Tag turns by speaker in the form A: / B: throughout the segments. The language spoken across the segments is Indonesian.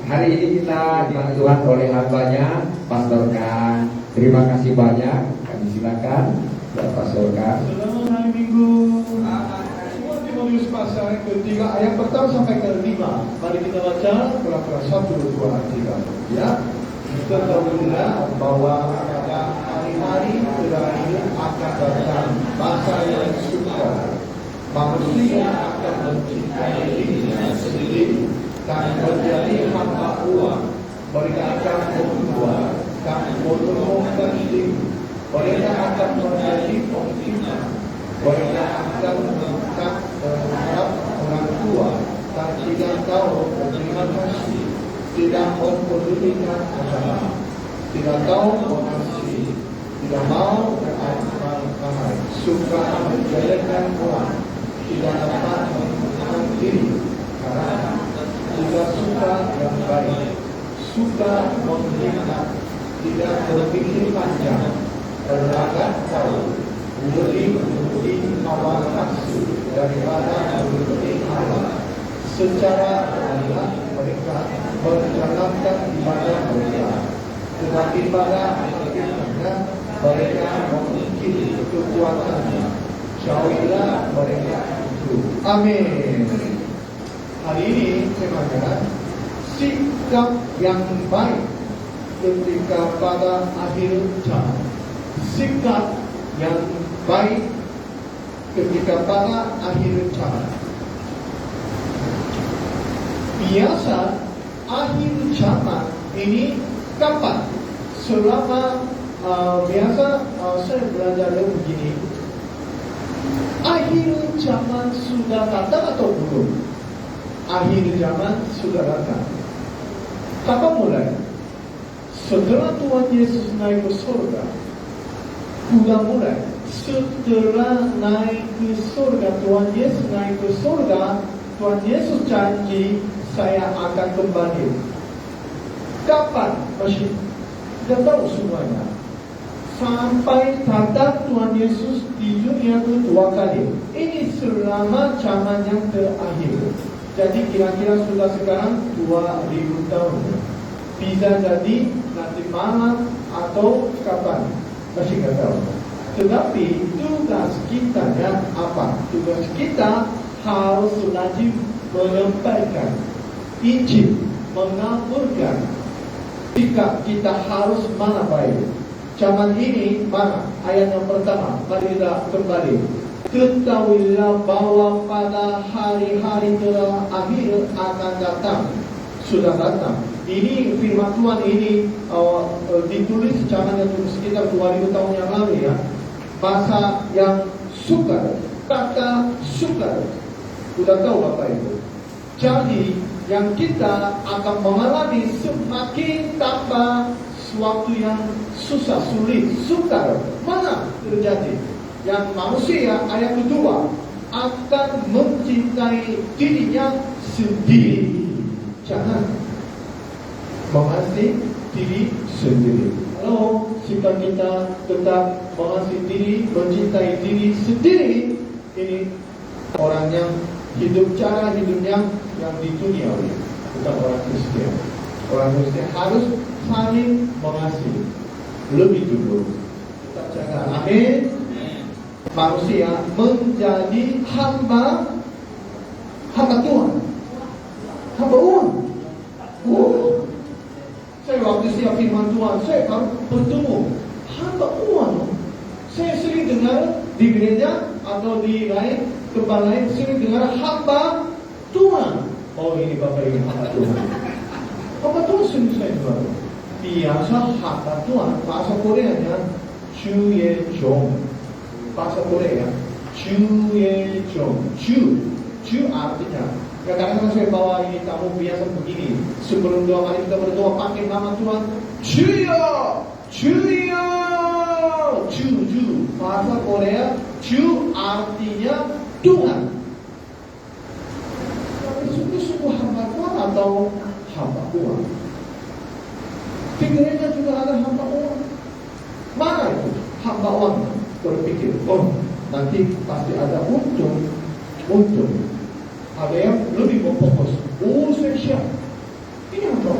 A: Hari ini kita dibantu Tuhan oleh hambanya, Pastor Kang. Terima kasih banyak. Kami silakan, Pastor Kang.
B: Selamat hari Minggu. Semua Timotius pasal yang ketiga ayat pertama sampai ke-5. Mari kita baca Kolosser 1, 2, 3. Ya. Kita tahulah bahwa pada hari-hari terakhir akan datang masa yang sukar. Manusia akan mencintai dirinya sendiri dan menjadi hamba uang. Mereka akan membuat dan menemukan diri. Mereka akan menjadi pengkhianat. Mereka akan mengangkat terhadap orang tua dan tidak tahu berterima kasih, tidak mempedulikan agama, tidak tahu mengasihi, tidak mau beramal baik, suka menjelekan orang, tidak dapat menentukan diri karena tidak suka yang baik, suka menghina, tidak berpikir panjang, berlagak tahu, lebih menuruti hawa nafsu daripada menuruti Allah. Secara alamiah mereka menjalankan ibadah mereka, tetapi pada akhirnya mereka mengingkari kekuatannya. Jauhilah mereka itu. Amin. Hari ini saya katakan sikap yang baik ketika pada akhir zaman. Sikap yang baik ketika pada akhir zaman. Biasa akhir zaman ini kapan? Selama biasa saya belajar begini. Akhir zaman sudah datang atau belum? Akhir zaman sudah datang. Kapan mulai? Setelah Tuhan Yesus naik ke surga. Sudah mulai. Setelah naik ke surga, Tuhan Yesus naik ke surga, Tuhan Yesus janji saya akan kembali. Kapan? Masih tidak tahu semuanya. Sampai datang Tuhan Yesus di dunia kedua kali. Ini selama zaman yang terakhir. Jadi kira-kira sudah sekarang 2000 tahun. Bisa jadi nanti malam atau kapan, masih tidak tahu. Tetapi tugas kita apa? Tugas kita harus rajin menyampaikan Injil, mengaburkan. Jika kita harus mana baik. Zaman ini mana? Ayat yang pertama. Mari kita kembali. Ketahuilah bahwa pada hari-hari terakhir akan datang. Sudah datang. Ini firman Tuhan ini ditulis zaman yang sekitar 2000 tahun yang lalu ya. Bahasa yang sukar, kata sukar. Sudah tahu Bapak Ibu. Jadi yang kita akan mengalami semakin tambah suatu yang susah, sulit, sukar. Mana terjadi? Yang manusia ayat kedua akan mencintai dirinya sendiri. Jangan mengasihi diri sendiri. Kalau sikap kita tetap mengasihi diri, mencintai diri sendiri, ini orang yang hidup cara hidupnya yang duniawi, bukan orang Kristen. Orang Kristen harus saling mengasihi lebih dulu. Kita jaga. Amin. Manusia menjadi hamba Tuhan, hamba uang. Saya waktu siap firman Tuhan, saya baru bertemu hamba uang. Saya sering dengar di gereja atau di lain tempat lain sering dengar hamba Tuhan. Oh ini Bapak ini hamba Tuhan. Hamba Tuhan sering saya dengar. Biasa hamba Tuhan bahasa Koreanya 주예종. Bahasa Korea 주예종. Ju artinya. Kadang-kadang saya bawa ini tamu biasa begini. Sebelum doa kali kita berdoa pakai nama Tuhan. Juyo, Juyo, Ju. Bahasa Korea Ju artinya Tuhan. Tapi sungguh-sungguh hamba Tuhan atau hamba uang? Di gereja juga ada hamba uang. Mana itu hamba uang? Berpikir, oh nanti pasti ada untung. Ada yang lebih berfokus. Oh saya siap. Ini hamba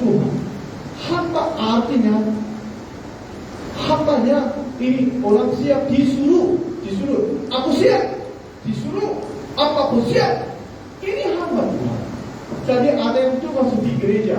B: Tuhan. Hamba artinya hambanya ini orang siap disuruh. Aku siap, disuruh, apapun siap. Ini hamba Tuhan. Jadi ada yang tugas di gereja.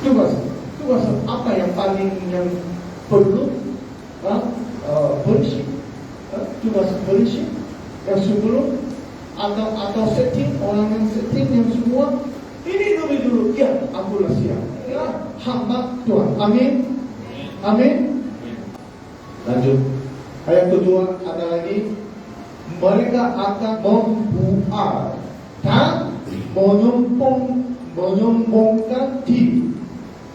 B: Tugas apa yang paling yang perlu? Bersih. Tugas bersih. Yang sebelum atau setting, orang yang setting yang semua. Ini lebih dulu. Ya, akulah siap. Ya, hamba Tuhan. Amin. Amin. Lanjut. Ayat kedua ada lagi. Mereka akan membuat dan menyombongkan diri.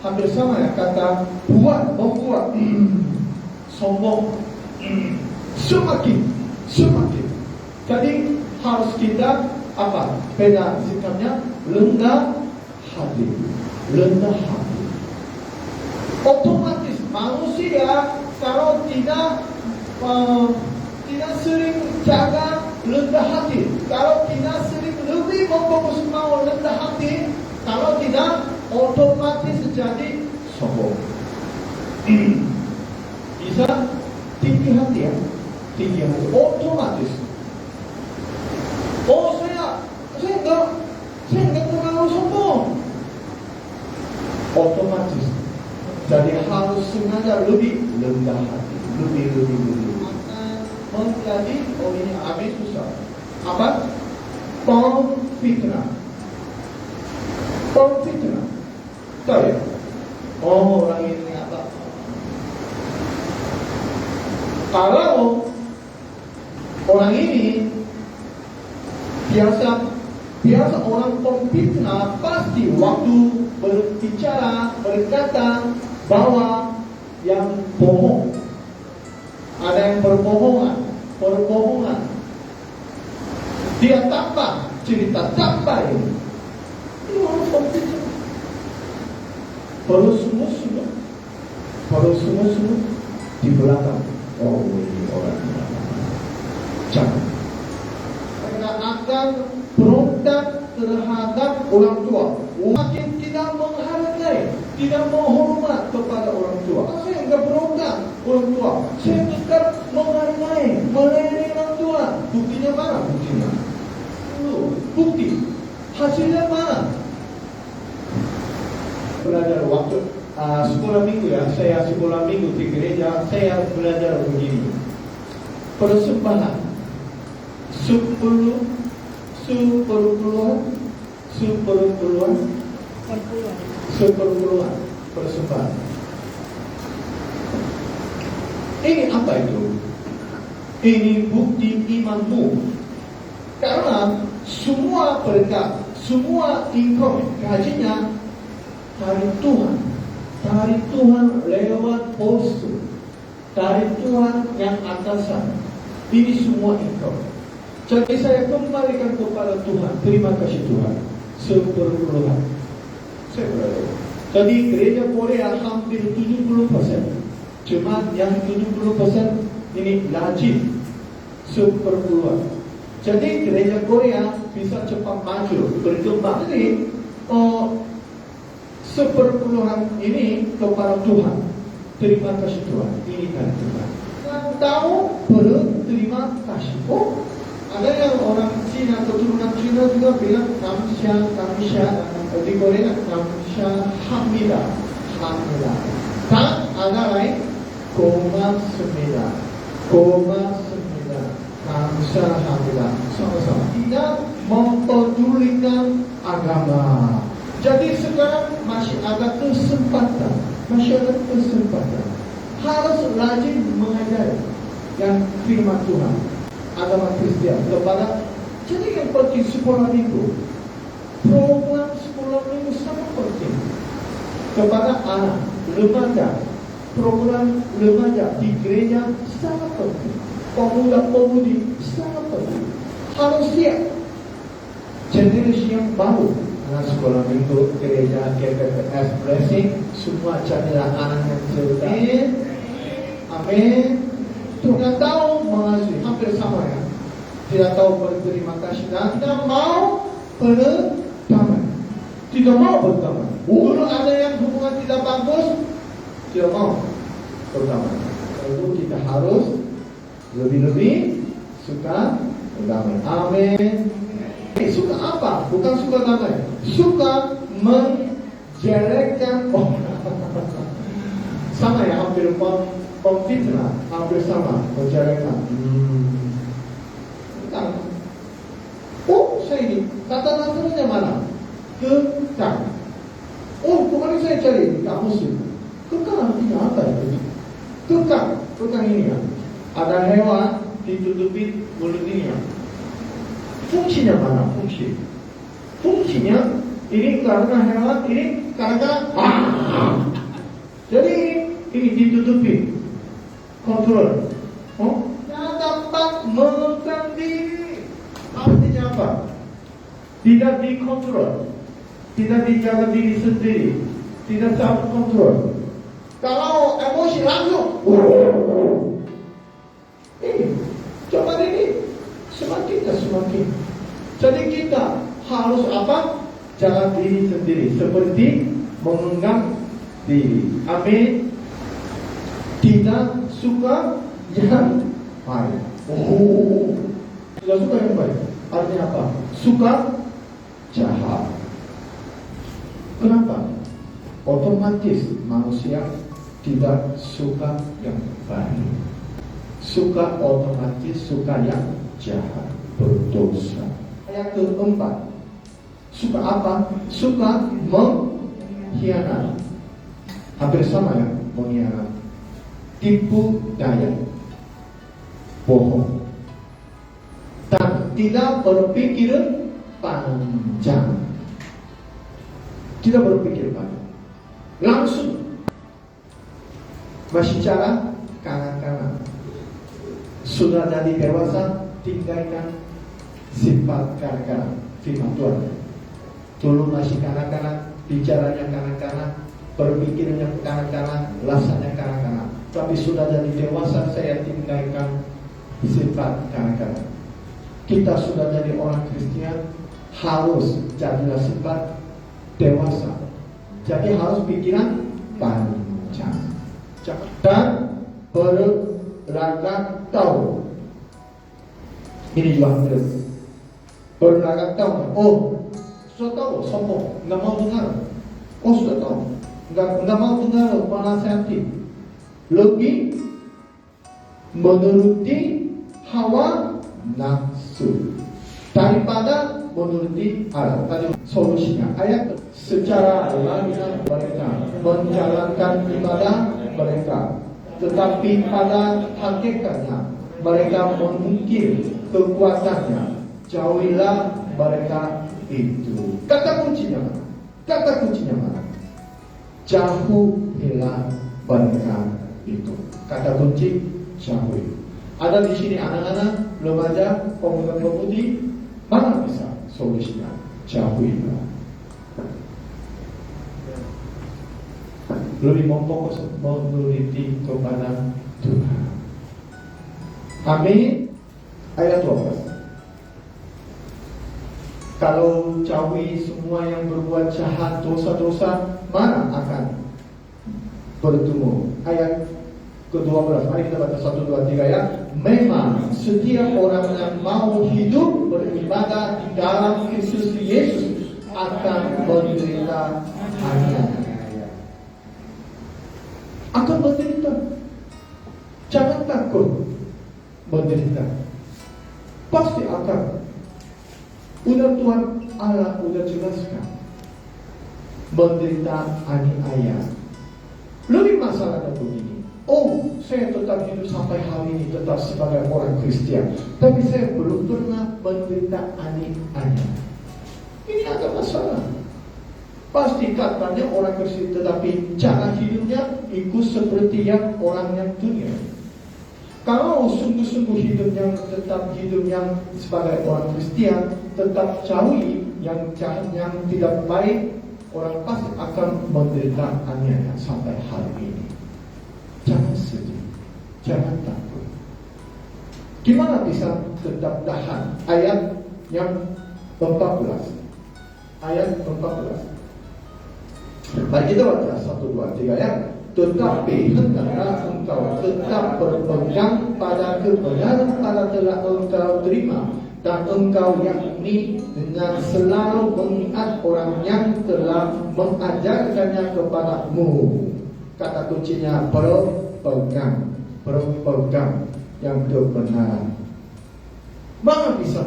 B: Hampir sama ya kata membuat, sombong, semakin. Jadi harus kita apa? Beda sikapnya rendah hati. Otomatis manusia kalau tidak sering jaga rendah hati, kalau tidak sering lebih memfokus mau rendah hati, kalau tidak otomatis jadi sombong. Bisa tinggi hati ya, otomatis. Oh saya enggak terlalu sombong. Otomatis. Jadi harus sengaja lebih rendah hati, lebih. Menjadi ini amin susah. Apa? Pemfitnah. Tahu ya? Oh orang ini apa? Kalau orang ini biasa orang pemfitnah pasti waktu berbicara berkata bahwa yang bohong. Ada yang berbohongan. Dia tambah cerita ini. Ini orang pemfitnah. Baru semua di belakang. Oh ini orang jangan. Mereka akan berontak terhadap orang tua. Makin tidak menghargai, tidak menghormat kepada orang tua. Saya enggak berontak orang tua. Saya tetap menghargai, melayani orang tua. Buktinya mana? Bukti. Hasilnya mana? Belajar waktu sekolah minggu ya. Saya sekolah minggu di gereja. Saya belajar begini. Persembahan 10 persembahan. Ini apa itu? Ini bukti imanmu. Karena semua berkat, semua income, gajinya dari Tuhan lewat bos, dari Tuhan yang atasan. Ini semua income. Jadi saya kembalikan kepada Tuhan. Terima kasih Tuhan. 10%. Saya berada. Jadi gereja Korea hampir 70%. Cuma yang 70% ini lazim 10%. Jadi gereja Korea bisa cepat maju, berkembang. Jadi 10% ini kepada Tuhan. Terima kasih Tuhan. Ini kan Tuhan. Yang tahu berterima kasih. Oh, ada yang orang Cina, keturunan Cina juga bilang kamsya. Di Korea kamsya hamida. Dan ada lain koma sembilan. Kamsya hamida. Sama-sama. Tidak mempedulikan agama. Jadi sekarang masih ada kesempatan. Harus rajin mengajari yang firman Tuhan. Agama Kristian kepada. Jadi yang penting sekolah minggu. Program sekolah minggu sangat penting kepada anak remaja. Program remaja di gereja sangat penting. Pemuda-pemudi sangat penting. Harus siap. Generasi yang baru. Anak sekolah minggu gereja KPPS Blessing semua jadilah anak yang cerdas. Amin. Tidak tahu mengasihi, hampir sama ya. Tidak tahu berterima kasih dan tidak mau berdamai. Dulu ada yang hubungan tidak bagus, tidak mau berdamai. Lalu kita harus lebih-lebih suka berdamai. Amin. Suka apa? Bukan suka damai. Suka menjelekkan orang. Sama ya, hampir pemfitnah, hampir sama, menjelekkan. Oh, saya ini kata nasrnya mana? Kekang. Oh, kemarin saya cari di kamus itu. Kekang artinya apa itu? Kekang ini ya. Ada hewan ditutupi mulut ini ya. Fungsinya mana? Fungsinya ini karena hewan, ini karena jadi ini ditutupi, kontrol. Oh, tidak dapat menekan diri. Artinya apa? Tidak dikontrol, tidak dijaga diri sendiri, tidak dapat kontrol. Kalau emosi langsung, ini coba ini semakin. Jadi kita harus apa? Jaga diri sendiri, seperti mengenggam diri. Amin. Tidak suka yang baik. Tidak suka yang baik. Artinya apa? Suka jahat. Kenapa? Otomatis manusia tidak suka yang baik. Otomatis suka yang jahat, berdosa. Ayat keempat. Suka apa? Suka mengkhianat. Hampir sama ya, mengkhianat. Tipu daya, bohong, dan tidak berpikir panjang. Tidak berpikir panjang, langsung berbicara kanan-kanan. Sudah jadi dewasa, tinggalkan sifat kanan-kanan. Firman Tuhan. Dulu masih kanan-kanan, bicaranya kanan-kanan, berpikirnya kanan-kanan, rasanya kanan-kanan. Tapi sudah jadi dewasa, saya tinggalkan sifat kanan-kanan. Kita sudah jadi orang Kristen, harus jadilah sifat dewasa. Jadi harus pikiran panjang dan berlagak tahu. Ini juga harus berlagak tahu. Oh, sudah tahu, sombong, nggak mau dengar. Oh, sudah tahu, nggak mau dengar menasihati. Lebih menuruti hawa nafsu daripada menuruti Allah. Tadi solusinya ayat secara alamiah mereka menjalankan ibadah mereka, tetapi pada hakikatnya mereka mengungkir kekuatannya. Jauhilah mereka itu. Kata kuncinya mana? Jauhilah mereka itu. Kata kunci jauhi. Ada di sini anak-anak, remaja, pemuda-pemudi, mana bisa solusinya? Jauhilah. Lebih memfokus menuruti kepada Tuhan. Amin. Ayat 12. Kalau jauhi semua yang berbuat jahat, dosa-dosa, mana akan bertemu? Ayat ke-12. Mari kita baca 1, 2, 3 ya. Memang setiap orang yang mau hidup beribadah di dalam Kristus Yesus akan menderita aniaya. Akan menderita. Jangan takut menderita. Pasti akan. Udah Tuhan Allah udah jelaskan. Menderita aniaya. Lebih masalahnya begini. Oh, saya tetap hidup sampai hari ini tetap sebagai orang Kristen, tapi saya belum pernah menderita aniaya. Ini ada masalah. Pasti katanya orang Kristen, tetapi cara hidupnya ikut seperti yang orang yang dunia. Kalau sungguh-sungguh hidup yang tetap hidup yang sebagai orang Kristen, tetap jauhi yang jahat, yang tidak baik, orang pasti akan menderita aniaya sampai hari ini. Jangan sedih, jangan takut. Gimana bisa tetap tahan? Ayat yang 14. Ayat 14. Mari kita baca 1, 2, 3 ya. Tetapi hendaklah engkau tetap berpegang pada kebenaran pada telah engkau terima, dan engkau yakni dengan selalu mengingat orang yang telah mengajarkannya kepadamu. Kata kuncinya berpegang yang kebenaran. Mana bisa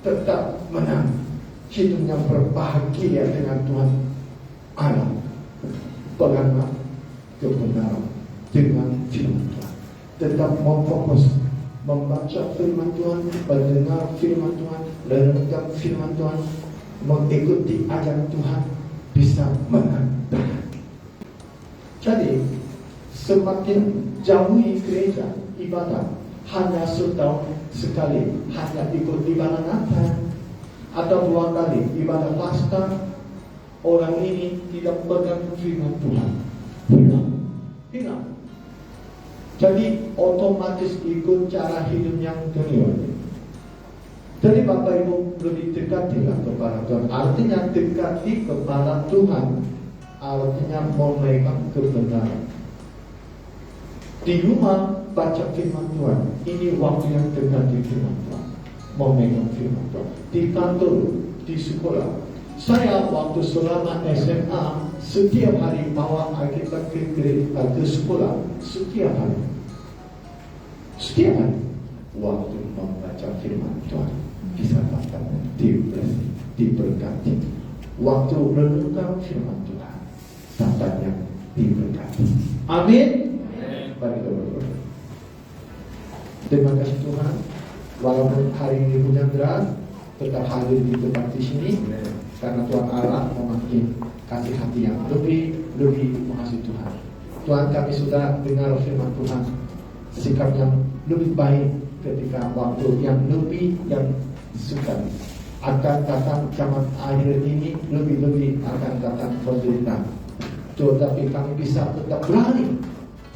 B: tetap menang, hidupnya berbahagia dengan Tuhan Allah? Peganglah kebenaran dengan firman Tuhan. Tetap memfokus membaca firman Tuhan, mendengar firman Tuhan, merenungkan firman Tuhan, mengikuti ajaran Tuhan, bisa menang. Jadi semakin jauhi gereja ibadah, hanya setahun sekali, hanya ikut ibadah Natal atau 2 kali ibadah Paskah, orang ini tidak pegang firman Tuhan, hilang. Jadi otomatis ikut cara hidup yang duniawi. Jadi Bapak Ibu lebih dekatilah kepada Tuhan. Artinya dekati kepada Tuhan, artinya memegang kebenaran. Di rumah baca firman Tuhan, ini waktu yang dekati firman Tuhan, memegang firman Tuhan. Di kantor, di sekolah. Saya waktu selama SMA setiap hari bawa Alkitab ke sekolah, setiap hari. Waktu membaca firman Tuhan bisa dapat diberkati. Waktu renungkan firman Tuhan dapatnya diberkati. Amin. Mari kita berdoa. Terima kasih Tuhan, walaupun hari ini hujan deras, tetap hadir di tempat di sini. Karena Tuhan Allah memakai kasih hati yang lebih mengasihi Tuhan. Tuhan, kami sudah dengar firman Tuhan, sikap yang lebih baik ketika waktu yang suka akan datang zaman akhir ini, lebih akan datang penderitaan. Tetapi kami bisa tetap berani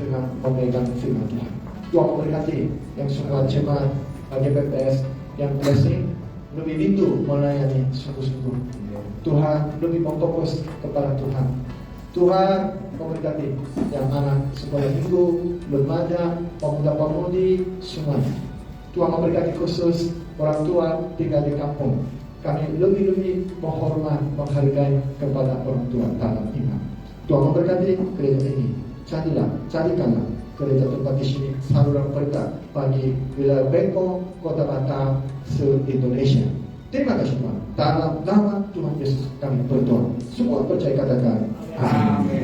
B: dengan memegang firman Tuhan. Tuhan memberkati yang semua jemaat GPPS yang blessing, lebih rindu melayani sungguh-sungguh. Tuhan lebih memfokus kepada Tuhan. Tuhan memberkati yang anak sekolah minggu, remaja, pemuda-pemudi, semuanya. Tuhan memberkati khusus orang tua tinggal di kampung. Kami lebih menghormat, menghargai kepada orang tua dalam iman. Tuhan memberkati gereja ini. Carikanlah gereja tempat di sini saluran berkat bagi wilayah Bengkong, Kota Batam, se-Indonesia. Terima kasih Tuhan. Dalam nama Tuhan Yesus kami berdoa. Semua percaya katakan amin.